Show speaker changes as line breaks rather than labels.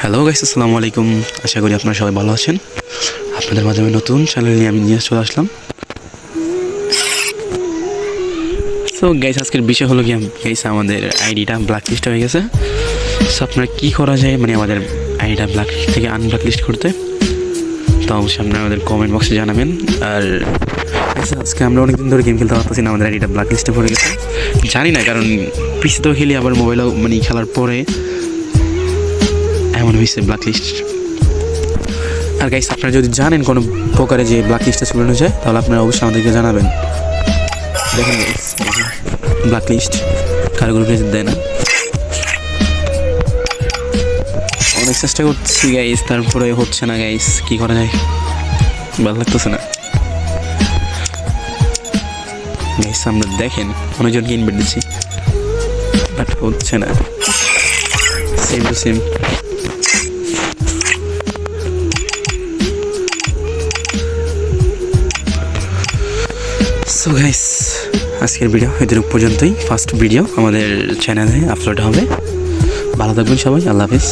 Hello guys, আসসালামু আলাইকুম। আশা করি আপনারা সবাই ভালো আছেন। আপনাদের মাধ্যমে নতুন চ্যানেল নিয়ে আমি নিয়ে চলে আসলাম। সো গাইস, আজকের বিষয় হলো কি গাইস, আমাদের আইডিটা ব্ল্যাক লিস্ট হয়ে গেছে। সো আপনারা কী করা যায়, মানে আমাদের আইডিটা ব্ল্যাক লিস্ট থেকে আনব্ল্যাক লিস্ট করতে, তো অবশ্যই আপনারা আমাদের কমেন্ট বক্সে জানাবেন। আর আজকে আমরা অনেকদিন ধরে গেম খেলতে পারতেছি না, আমাদের আইডিটা ব্ল্যাক লিস্টে পড়ে গেছে। জানি না কারণ পিসিতেও খেলি, আবার মোবাইলেও মানে খেলার পরে এমন হয়েছে ব্ল্যাক লিস্ট। আর গাইস, আপনারা যদি জানেন কোনো প্রকারে যে ব্ল্যাক লিস্টটা চলানো যায়, তাহলে আপনারা অবশ্যই আমাদেরকে জানাবেন। দেখেন গাইস, ব্ল্যাক লিস্ট কারো গ্রুপে দেয় না। অনেক চেষ্টা করছি গাইস, তারপরে হচ্ছে না গাইস। কী করা যায়, ভালো লাগতেছে না গাইস। আমরা দেখেন অনেকজনকে ইনভাইট দিচ্ছি, বাট হচ্ছে না। Same to same. So guys, আজকের ভিডিও এতটুকু পর্যন্তই। ফার্স্ট ভিডিও আমাদের চ্যানেলে আপলোড হবে। ভালো থাকবেন সবাই, আল্লাহ হাফেজ।